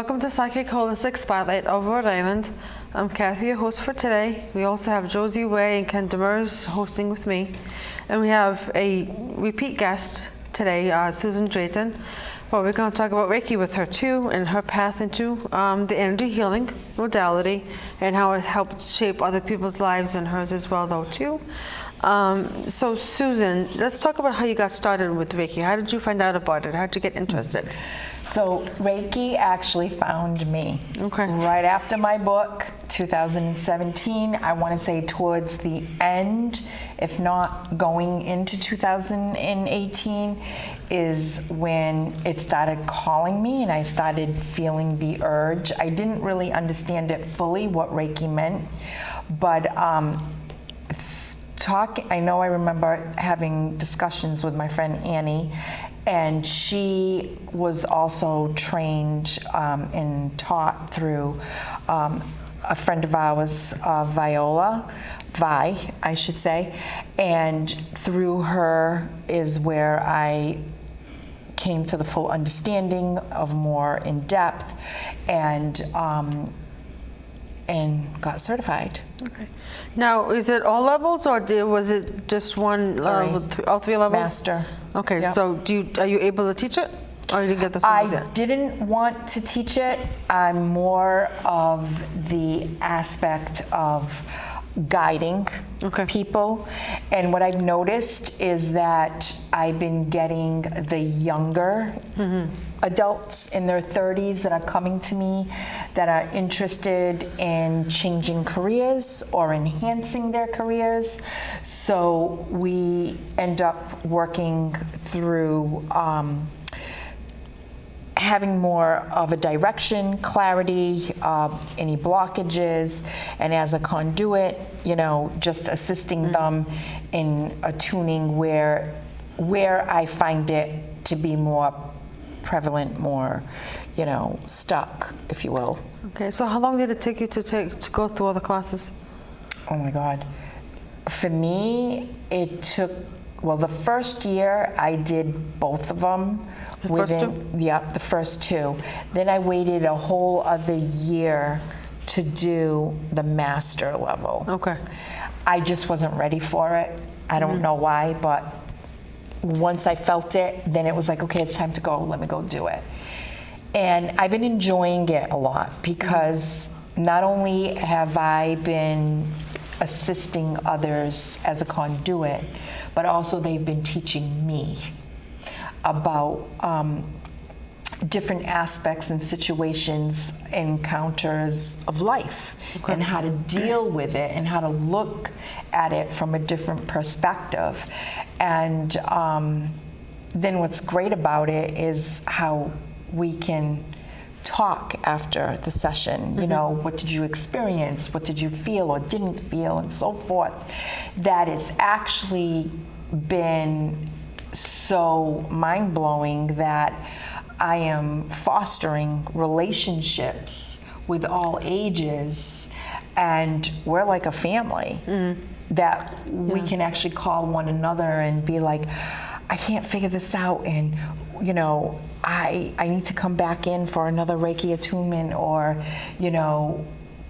welcome to Psychic Holistic Spotlight of Rhode Island. I'm Kathy, your host for today. We also have Josie Way and Ken Demers hosting with me. And we have a repeat guest today, Susan Drayton. Well, we're going to talk about Reiki with her too, and her path into the energy healing modality and how it helped shape other people's lives and hers as well though too. So Susan, let's talk about how you got started with Reiki. How did you find out about it? How did you get interested? So Reiki actually found me. Okay. Right after my book, 2017, I want to say towards the end, if not going into 2018, is when it started calling me and I started feeling the urge. I didn't really understand it fully, what Reiki meant, but I know I remember having discussions with my friend Annie, and she was also trained and taught through a friend of ours, Vi, I should say, and through her is where I came to the full understanding of more in depth and got certified. Okay. Now, is it all levels, or was it just one level? All three levels? Master. Okay. Yep. So, are you able to teach it, or you didn't get the I yet? didn't want to teach it. I'm more of the aspect of guiding people, and what I've noticed is that I've been getting the younger adults in their 30s that are coming to me that are interested in changing careers or enhancing their careers. So we end up working through having more of a direction, clarity, any blockages, and as a conduit, just assisting them in attuning where I find it to be more prevalent, more, stuck, if you will. Okay, so how long did it take you to go through all the classes? Oh my God. For me, it took, the first year I did both of them. The first two? Yeah, the first two. Then I waited a whole other year to do the master level. Okay. I just wasn't ready for it. I don't know why, but once I felt it, then it was like, okay, it's time to go. Let me go do it. And I've been enjoying it a lot because not only have I been assisting others as a conduit, but also they've been teaching me about different aspects and situations, encounters of life, and how to deal with it and how to look at it from a different perspective. And then what's great about it is how we can talk after the session. What did you experience? What did you feel or didn't feel, and so forth. That has actually been so mind-blowing that I am fostering relationships with all ages, and we're like a family that we can actually call one another and be like, I can't figure this out, and I need to come back in for another Reiki attunement, or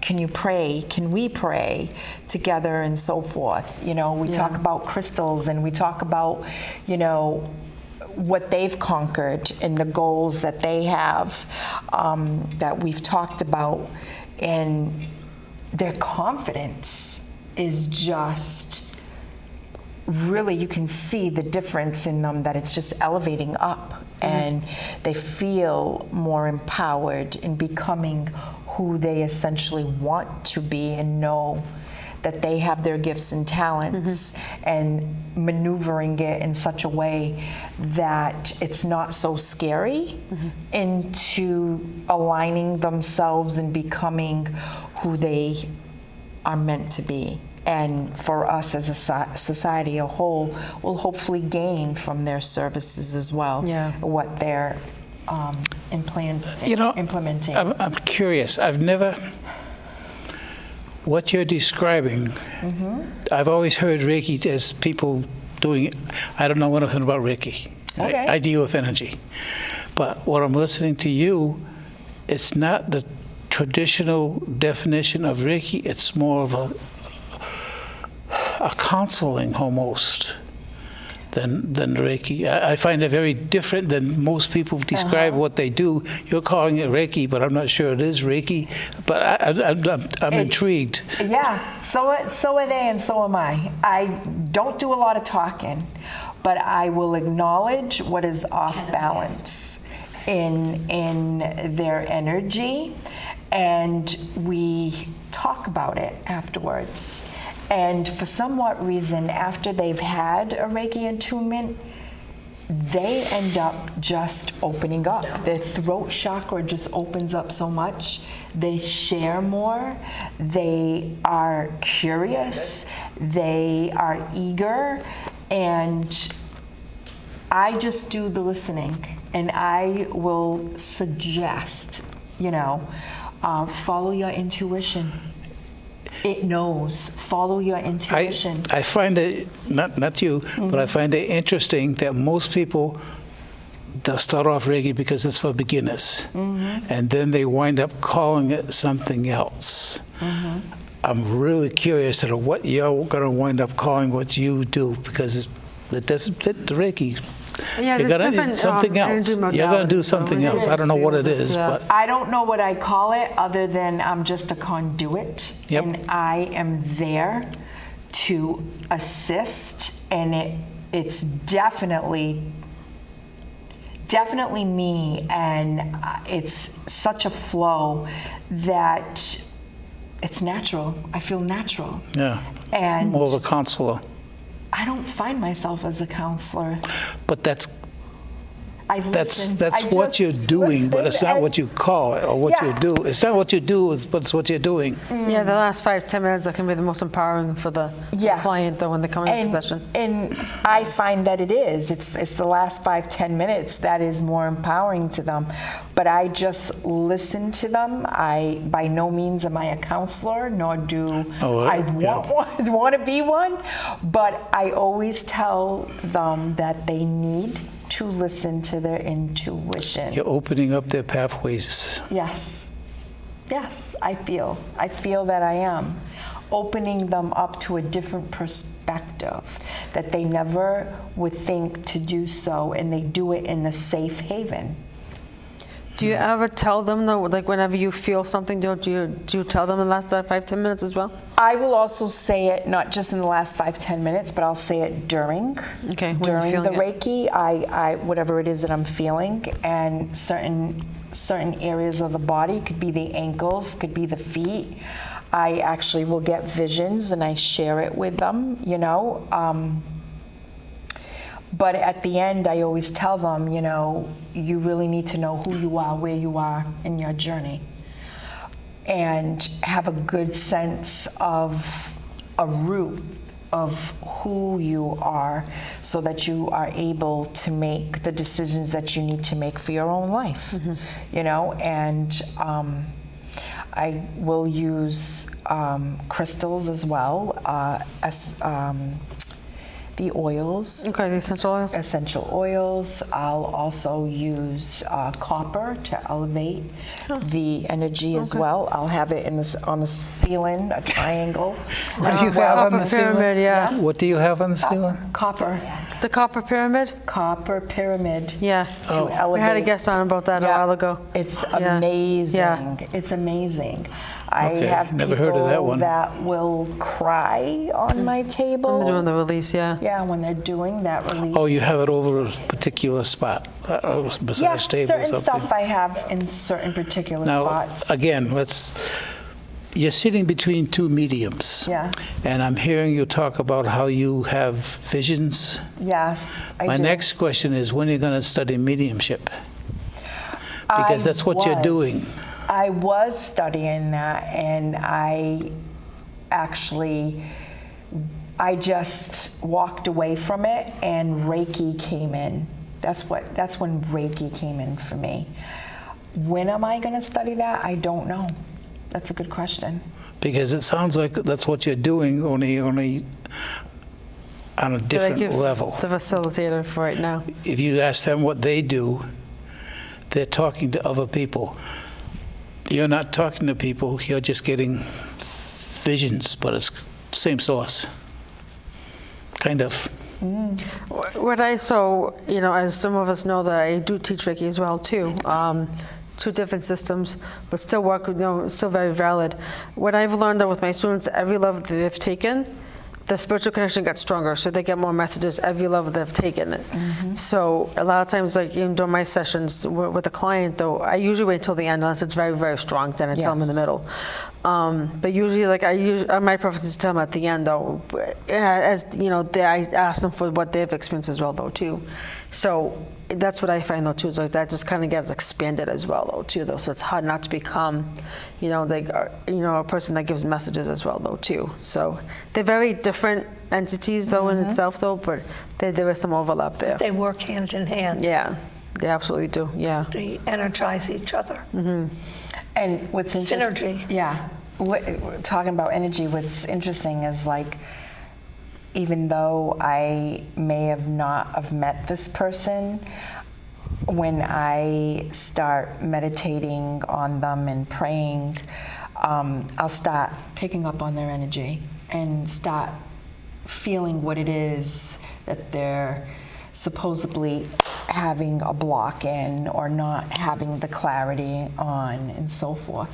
can you pray? Can we pray together, and so forth? We talk about crystals, and we talk about what they've conquered and the goals that they have that we've talked about, and their confidence is just really, you can see the difference in them, that it's just elevating up, and they feel more empowered in becoming who they essentially want to be, and know that they have their gifts and talents, and maneuvering it in such a way that it's not so scary, into aligning themselves and becoming who they are meant to be. And for us as a society a whole, will hopefully gain from their services as well, what they're implementing. I'm curious. I've never, what you're describing, I've always heard Reiki as people doing it. I don't know anything about Reiki. Okay. I deal with energy. But what I'm listening to you, it's not the traditional definition of Reiki. It's more of a counseling almost than Reiki. I find it very different than most people describe what they do. You're calling it Reiki, but I'm not sure it is Reiki. But I'm intrigued. Yeah, so are they, and so am I. I don't do a lot of talking, but I will acknowledge what is off balance in their energy, and we talk about it afterwards. And for somewhat reason, after they've had a Reiki attunement, they end up just opening up. Their throat chakra just opens up so much. They share more. They are curious. They are eager. And I just do the listening. And I will suggest, follow your intuition. It knows. Follow your intuition. I find it, not you, but I find it interesting that most people, they'll start off Reiki because it's for beginners. And then they wind up calling it something else. I'm really curious to know what you're going to wind up calling what you do, because it doesn't fit the Reiki. Yeah, You're going to do something else. You're going to do something else. I don't know what it is, but I don't know what I call it other than I'm just a conduit. Yep. And I am there to assist, and it's definitely me, and it's such a flow that it's natural. I feel natural. yeah, And more of a counselor. I don't find myself as a counselor. But that's I listen. that's I what just you're doing, but it's not listen, what you call it or what Yeah. you do. It's not what you do, but it's what you're doing. Yeah, the last 5-10 minutes that can be the most empowering for the Yeah. client, though, when they come into session. And I find that it is. It's the last 5-10 minutes that is more empowering to them. But I just listen to them. By no means am I a counselor, nor do I want to be one. But I always tell them that they need to listen to their intuition. You're opening up their pathways. Yes, I feel that I am opening them up to a different perspective that they never would think to do so, and they do it in a safe haven. Do you ever tell them, though, like whenever you feel something, do you tell them in the last 5-10 minutes as well? I will also say it not just in the last 5-10 minutes, but I'll say it during. Okay, when During you're the feeling Reiki, I whatever it is that I'm feeling, and certain areas of the body, could be the ankles, could be the feet. I actually will get visions and I share it with them, But at the end, I always tell them, you really need to know who you are, where you are in your journey, and have a good sense of a root of who you are, so that you are able to make the decisions that you need to make for your own life, and I will use crystals as well, the oils. Okay, the essential oils. Essential oils. I'll also use copper to elevate the energy as well. I'll have it on the ceiling, a triangle. What do you have on the ceiling? Pyramid, yeah. What do you have on the ceiling? Copper. The copper pyramid? Copper pyramid. Yeah. To elevate. We had a guest on about that a while ago. It's Yeah. amazing. Yeah. It's amazing. I Okay, have never people heard of that one. that will cry on my table. They're doing the release, yeah. Yeah, when they're doing that release. Oh, you have it over a particular spot, beside a table or certain something. stuff I have in certain particular Now, spots. again, you're sitting between two mediums. Yeah. And I'm hearing you talk about how you have visions. Yes, I My do. next question is, when are you going to study mediumship? Because that's what you're doing. I was studying that, and I just walked away from it, and Reiki came in. That's when Reiki came in for me. When am I going to study that? I don't know. That's a good question. Because it sounds like that's what you're doing, only on a Did I different give level. the facilitator for right now? If you ask them what they do, they're talking to other people. you're not talking to people, you're just getting visions, but it's same source. Kind of. As some of us know that I do teach Reiki as well too. Two different systems, but still work, still very valid. What I've learned with my students, every level that they've taken, the spiritual connection gets stronger, so they get more messages every level they've taken it. So a lot of times, like even during my sessions with a client, though, I usually wait till the end unless it's very, very strong. Then I tell them in the middle. But usually, my preference is to tell them at the end, though. As you know, I ask them for what they've experienced as well, though, too. So that's what I find, though, too. Is like that just kind of gets expanded as well, though, too. Though, so it's hard not to become, a person that gives messages as well, though, too. So they're very different entities, though, in itself, though. But there is some overlap there. They work hand in hand. Yeah, they absolutely do. Yeah. They energize each other. And what's interesting, Synergy. yeah, talking about energy, what's interesting is like, even though I may have not have met this person, when I start meditating on them and praying, I'll start picking up on their energy and start feeling what it is that they're supposedly having a block in or not having the clarity on and so forth.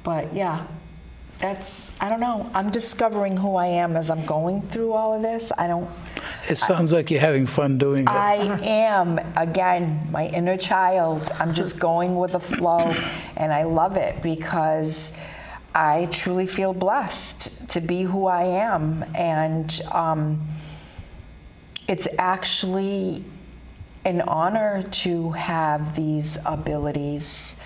But yeah, I don't know. I'm discovering who I am as I'm going through all of this. It sounds like you're having fun doing it. I am, again, my inner child. I'm just going with the flow, and I love it because I truly feel blessed to be who I am. And it's actually an honor to have these abilities.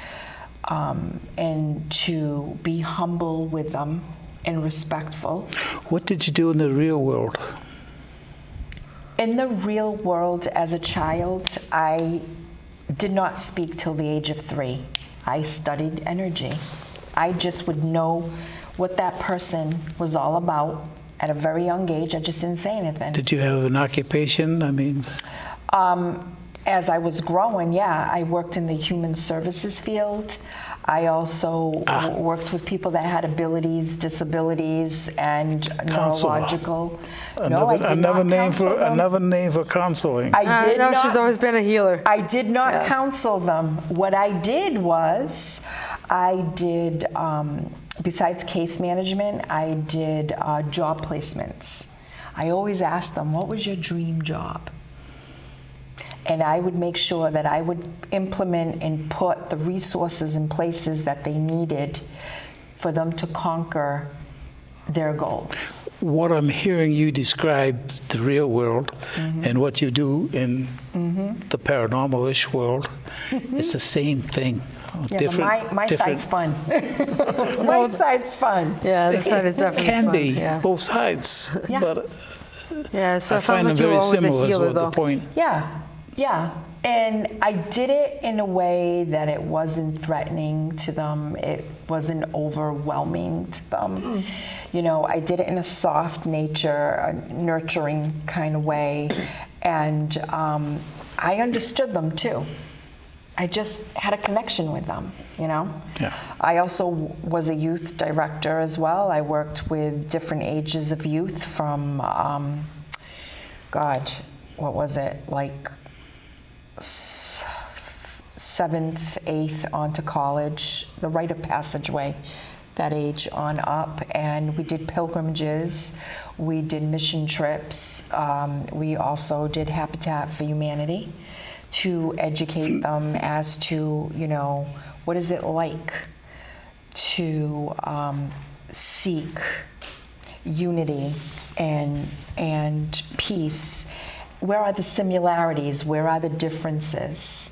And to be humble with them and respectful. What did you do in the real world? In the real world, as a child, I did not speak till the age of 3. I studied energy. I just would know what that person was all about at a very young age. I just didn't say anything. Did you have an occupation? I mean... As I was growing, yeah, I worked in the human services field. I also worked with people that had abilities, disabilities, and neurological. Another name for counseling. I did not. She's always been a healer. I did not counsel them. What I did was, besides case management, I did job placements. I always asked them, "What was your dream job?" And I would make sure that I would implement and put the resources in places that they needed for them to conquer their goals. What I'm hearing you describe the real world and what you do in the paranormal-ish world, it's the same thing. Yeah, but my side's fun. My side's fun. Yeah, the side is definitely It can fun. be Yeah. both sides, Yeah. but Yeah, so I it sounds find them like you were very always a similar is healer, what though. the point. Yeah. And I did it in a way that it wasn't threatening to them. It wasn't overwhelming to them. I did it in a soft nature, a nurturing kind of way. And I understood them too. I just had a connection with them, Yeah. I also was a youth director as well. I worked with different ages of youth from, what was it? Like 7th, 8th onto college, the rite of passageway, that age on up. And we did pilgrimages, we did mission trips, we also did Habitat for Humanity to educate them as to, what is it like to seek unity and peace. Where are the similarities? Where are the differences?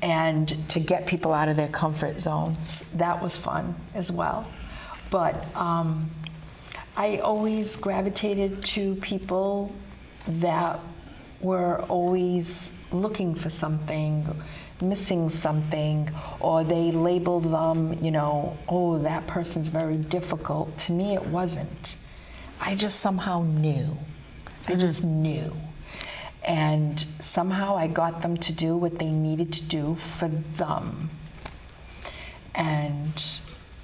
And to get people out of their comfort zones. That was fun as well. But I always gravitated to people that were always looking for something, missing something, or they labeled them, oh, that person's very difficult. To me, it wasn't. I just somehow knew. I just knew. And somehow I got them to do what they needed to do for them. And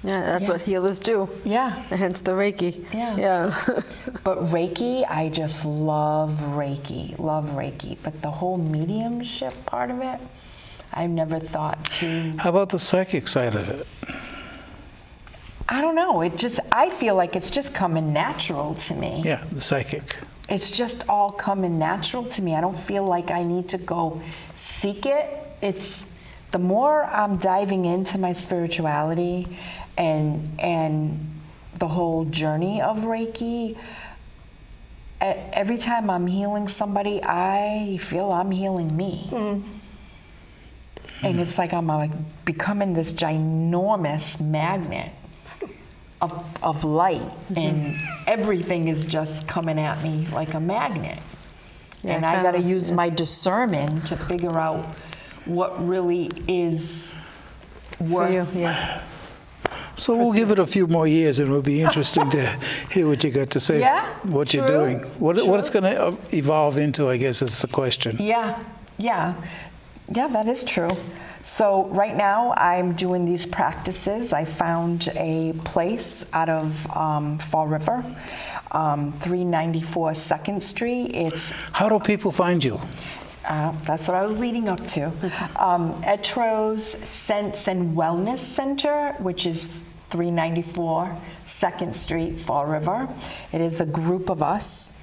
Yeah, that's Yeah. what healers do. yeah, Hence the Reiki. Yeah. Yeah. but Reiki, I just love Reiki. But the whole mediumship part of it, I've never thought to. How about the psychic side of it? I don't know. I feel like it's just coming natural to me. Yeah, the psychic. It's just all coming natural to me. I don't feel like I need to go seek it. It's the more I'm diving into my spirituality and the whole journey of Reiki, every time I'm healing somebody, I feel I'm healing me. And it's like I'm becoming this ginormous magnet of light, and everything is just coming at me like a magnet. Yeah, And I got to kinda, use my discernment to figure out what really is For you, worth. yeah. So we'll give it a few more years, and it'll be interesting to hear what you got to say. Yeah, what you're true, doing, what it's going to evolve into, I guess is the question. Yeah, that is true. So right now I'm doing these practices. I found a place out of Fall River, 394 2nd Street. It's How do people find you? that's what I was leading up to. Etro's Sense and Wellness Center, which is 394 2nd Street, Fall River. It is a group of us,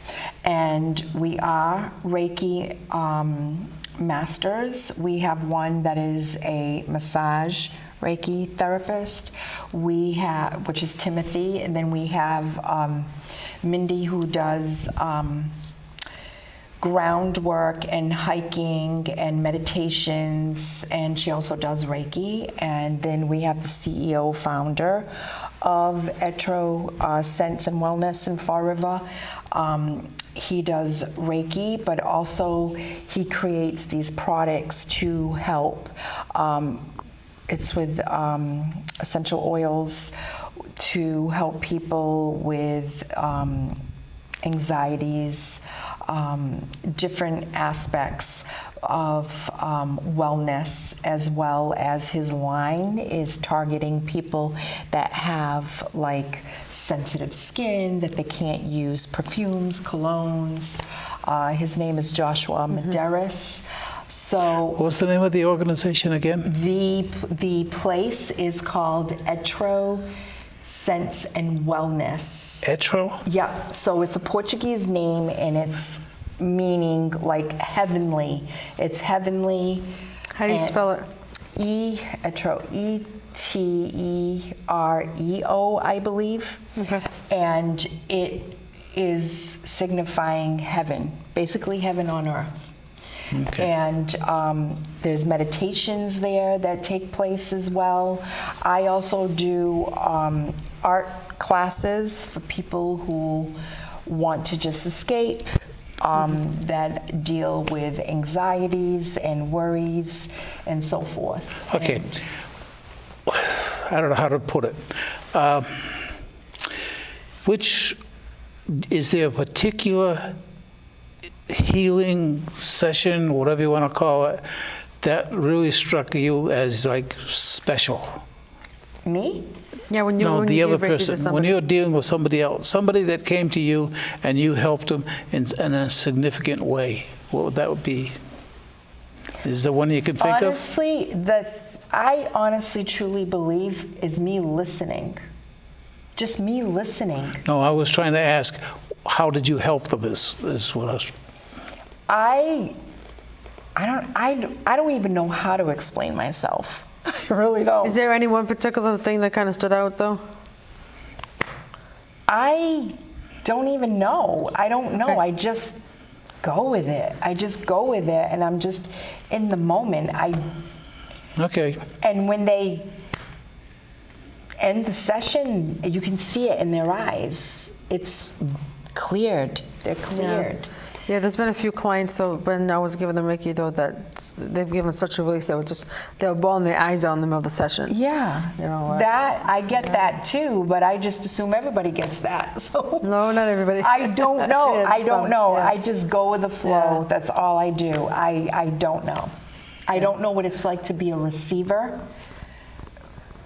and we are Reiki masters. We have one that is a massage Reiki therapist. We have, which is Timothy, and then we have Mindy, who does groundwork and hiking and meditations, and she also does Reiki. And then we have the CEO founder of Etro Sense and Wellness in Fall River. He does Reiki, but also he creates these products to help. It's with essential oils to help people with anxieties, different aspects of wellness, as well as his line is targeting people that have like sensitive skin, that they can't use perfumes, colognes. His name is Joshua Medeiros. So What's the name of the organization again? the place is called Etro Sense and Wellness. Etro? Yeah, so it's a Portuguese name, and it's meaning like heavenly. It's heavenly. How do you spell it? Etro, E-T-E-R-E-O, I believe. Okay. And it is signifying heaven, basically heaven on earth. Okay. And there's meditations there that take place as well. I also do art classes for people who want to just escape, that deal with anxieties and worries and so forth. Okay. I don't know how to put it. Is there a particular healing session, whatever you want to call it, that really struck you as like special? Me? Yeah, when you No, when the you other give Reiki to person. When somebody. you're dealing with somebody else, somebody that came to you and you helped them in a significant way, what would that be? Is there one you can think of? Honestly, I honestly truly believe is me listening. Just me listening. No, I was trying to ask, how did you help them? Is what I was. I don't even know how to explain myself. I really don't. Is there any one particular thing that kind of stood out though? I don't even know. I don't know. Okay. I just go with it. And I'm just in the moment. Okay. And when they end the session, you can see it in their eyes. It's cleared. They're cleared. Yeah, there's been a few clients, so when I was giving them Reiki, though, that they've given such a release, they were bawling their eyes out in the middle of the session. Yeah, You know, that I get that too, but I just assume everybody gets that. So No, not everybody. I don't know. Yeah, I don't some, know. yeah. I just go with the flow. Yeah. That's all I do. I don't know. I don't know what it's like to be a receiver.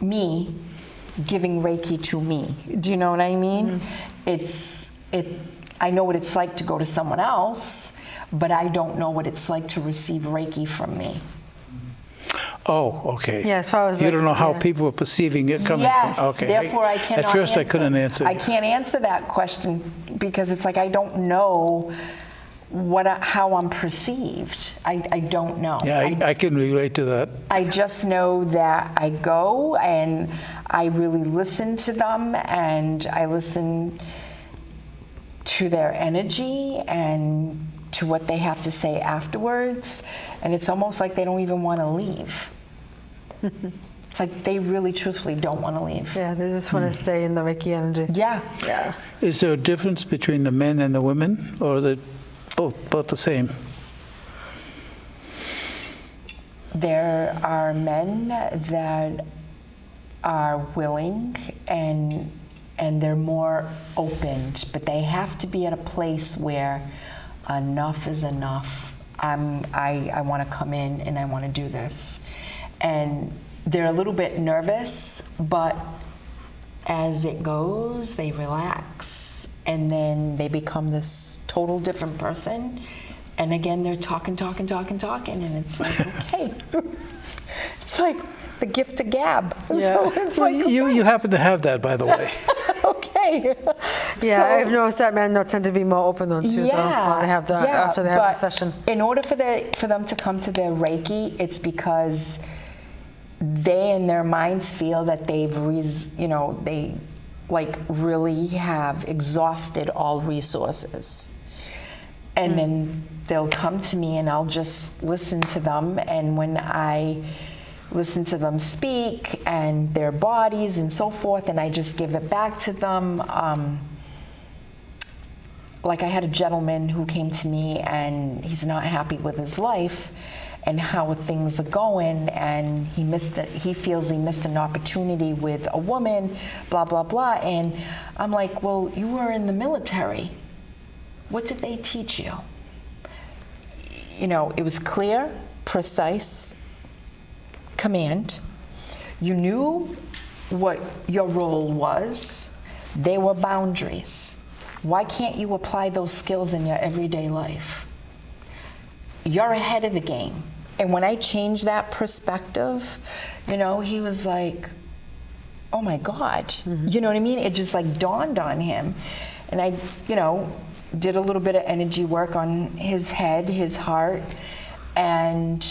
me giving Reiki to me. Do you know what I mean? I know what it's like to go to someone else, but I don't know what it's like to receive Reiki from me. Oh, okay. Yeah, as far as you like, don't know how yeah. people are perceiving it coming Yes, from. Okay. therefore I cannot At first, answer. I couldn't answer. I can't answer that question because it's like I don't know how I'm perceived. I don't know. Yeah, I can relate to that. I just know that I go and I really listen to them and I listen to their energy and to what they have to say afterwards. And it's almost like they don't even want to leave. It's like they really truthfully don't want to leave. Yeah, they just want to stay in the Reiki energy. Yeah. Yeah. Is there a difference between the men and the women, or are they both the same? There are men that are willing and they're more open, but they have to be at a place where enough is enough. I want to come in and I want to do this. And they're a little bit nervous, but as it goes, they relax and then they become this total different person. And again, they're talking, and it's like, okay. It's like the gift of gab. Yeah. So it's Well, like, you happen to have that, by the way. okay. Yeah, So- I've noticed that men tend to be more open though too. Though, when they have after they have the but session. In order for them to come to their Reiki, it's because they in their minds feel that they like really have exhausted all resources. And then they'll come to me and I'll just listen to them, and when I listen to them speak and their bodies and so forth, and I just give it back to them. Like I had a gentleman who came to me and he's not happy with his life and how things are going, and he feels he missed an opportunity with a woman, blah, blah, blah. And I'm like, well, you were in the military. What did they teach you? You know, it was clear, precise command. You knew what your role was. There were boundaries. Why can't you apply those skills in your everyday life? You're ahead of the game. And when I changed that perspective, you know, he was like, oh my God. You know what I mean? It just like dawned on him. And I, you know, did a little bit of energy work on his head, his heart, and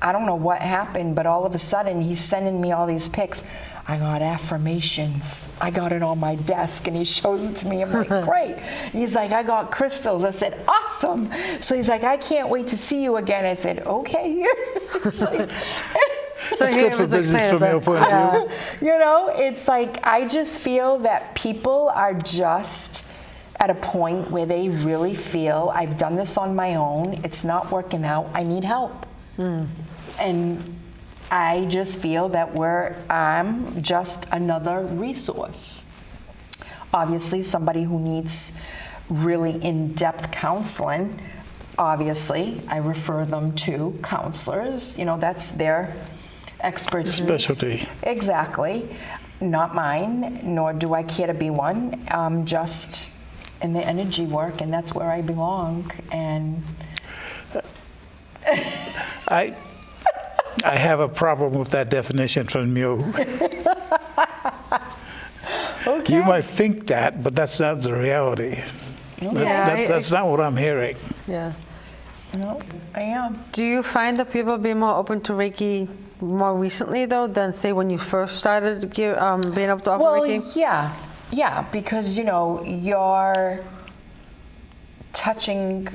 I don't know what happened, but all of a sudden he's sending me all these pics. I got affirmations. I got it on my desk, and he shows it to me. I'm like, great. And he's like, I got crystals. I said, awesome. So he's like, I can't wait to see you again. I said, okay. It's like, So That's he good for was business excited from your that- point of view. you know, it's like, I just feel that people are just at a point where they really feel, I've done this on my own. It's not working out. I need help. And I just feel that I'm just another resource. Obviously, somebody who needs really in-depth counseling, obviously, I refer them to counselors. You know, that's their expertise. Specialty. Exactly. Not mine, nor do I care to be one. I'm just in the energy work, and that's where I belong. And I have a problem with that definition from you. okay. You might think that, but that's not the reality. Yeah, That's not what I'm hearing. Yeah. No, I am. Do you find that people be more open to Reiki more recently though than say when you first started being able to offer Well, Reiki? yeah, because you know you're touching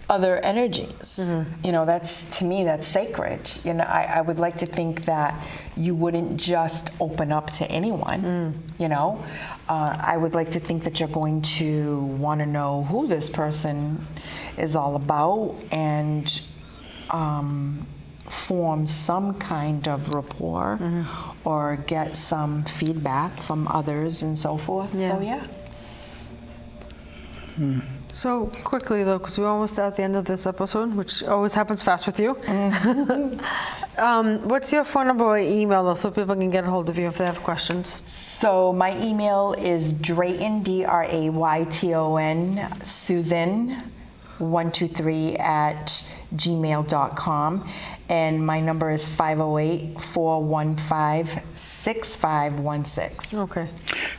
other energies. You know, that's, to me, that's sacred. You know, I would like to think that you wouldn't just open up to anyone. You know, I would like to think that you're going to want to know who this person is all about and form some kind of rapport or get some feedback from others and so forth. Yeah. So yeah. So quickly though, because we're almost at the end of this episode, which always happens fast with you. What's your phone number or email though, so people can get a hold of you if they have questions? So my email is Drayton, Drayton, Susan 123 at gmail.com, and my number is 508-415-6516. Okay.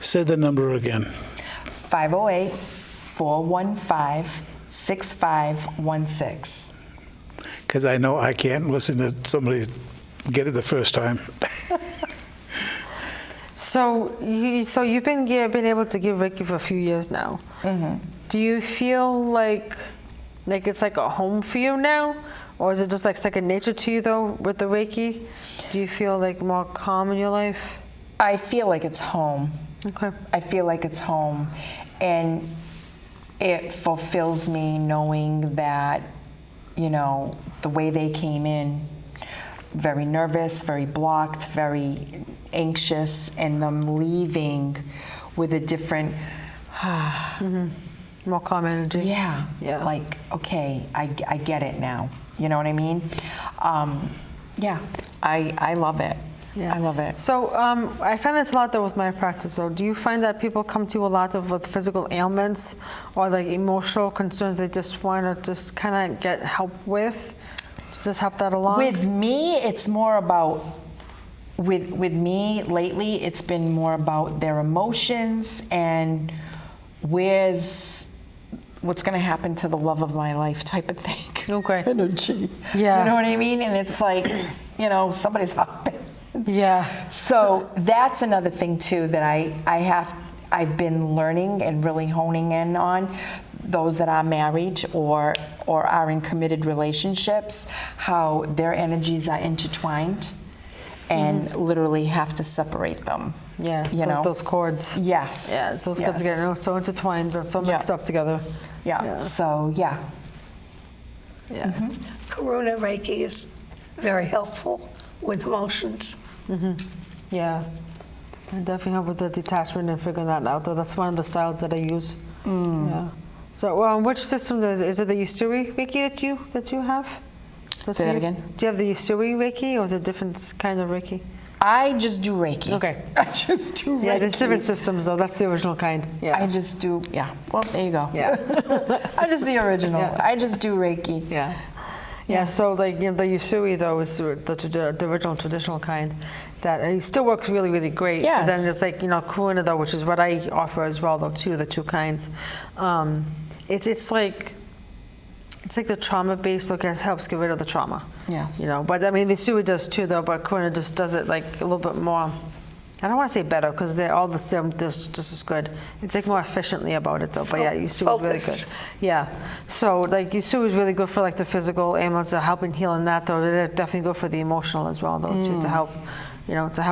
Say the number again. 508-415-6516. Because I know I can't listen to somebody get it the first time. So you've been able to give Reiki for a few years now. Mm-hmm. Do you feel like it's like a home for you now, or is it just like second nature to you though with the Reiki? Do you feel like more calm in your life? I feel like it's home. Okay. I feel like it's home, and it fulfills me knowing that, you know, the way they came in, very nervous, very blocked, very anxious, and them leaving with a different, More calm energy. yeah, like, okay, I get it now. You know what I mean? Yeah, I love it. Yeah. I love it. So I find this a lot though with my practice though. Do you find that people come to you a lot with physical ailments or like emotional concerns they just want to just kind of get help with? Just help that along? With me, it's more about, with me lately, it's been more about their emotions and what's going to happen to the love of my life type of thing. Okay. Energy. Yeah. You know what I mean? And it's like, you know, somebody's up. Yeah. So that's another thing too that I've been learning and really honing in on. Those that are married or are in committed relationships, how their energies are intertwined and literally have to separate them. Yeah, you know? those cords. Yes. Yeah, those cords get so intertwined and so mixed up together. Yeah. So yeah. Yeah. Karuna Reiki is very helpful with emotions. Yeah. I definitely help with the detachment and figuring that out. Though that's one of the styles that I use. Yeah. So, which system is it? The Usui Reiki that you have? Say that again. Do you have the Usui Reiki, or is it a different kind of Reiki? I just do Reiki. Okay. I just do Reiki. Yeah, there's different systems though. That's the original kind. Yeah. I just do, yeah. Well, there you go. Yeah. I'm just the original. Yeah. I just do Reiki. Yeah. Yeah, so like the Usui though is the original traditional kind that it still works really, really great. Yes. And then it's like, Karuna though, which is what I offer as well though too, the two kinds. It's like the trauma base, so it helps get rid of the trauma. Yes. But I mean the Usui does too though, but Karuna just does it like a little bit more. I don't want to say better because they're all the same, just as good. It's like more efficiently about it though. But yeah, Usui is really good. Yeah. So like Usui is really good for like the physical ailments, helping healing that though. They're definitely good for the emotional as well though too, to help,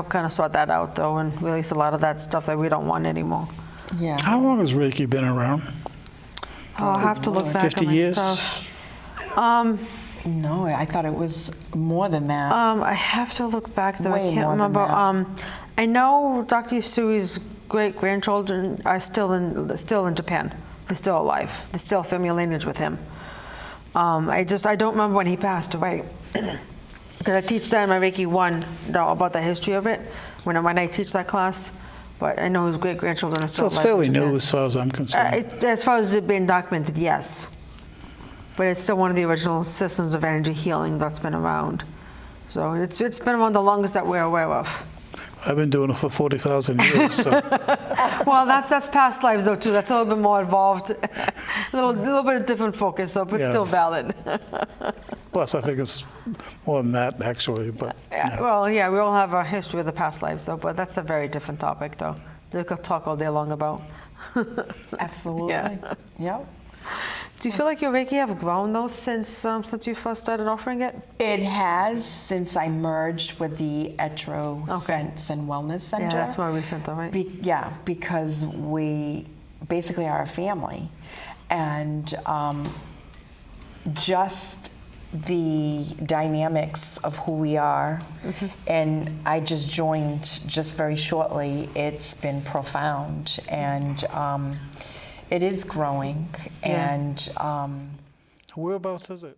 kind of sort that out though and release a lot of that stuff that we don't want anymore. Yeah. How long has Reiki been around? I'll have to look back 50 on my years? stuff. No, I thought it was more than that. I have to look back though. Way I can't more than remember. I know Dr. Usui's great-grandchildren are still in Japan. They're still alive. They're still family lineage with him. I don't remember when he passed away. Because I teach that in my Reiki 1 about the history of it when I teach that class. But I know his great-grandchildren are So still it's alive. fairly in Japan. new as far as I'm concerned. As far as it being documented, yes. But it's still one of the original systems of energy healing that's been around. So it's been one of the longest that we're aware of. I've been doing it for 40,000 years. So. Well, that's past lives though too. That's a little bit more involved, a little bit of different focus though, but Yeah. still valid. Plus, I think it's more than that actually. But Yeah. Well, yeah, we all have a history of the past lives though, but that's a very different topic though. We could talk all day long about. Absolutely. Yeah. Yep. Do you feel like your Reiki have grown though since you first started offering it? It has, since I merged with the Etro Sense and Wellness Center. Yeah, that's more recent though, right? Because we basically are a family, and just the dynamics of who we are, and I just joined just very shortly. It's been profound, and it is growing, and whereabouts is it?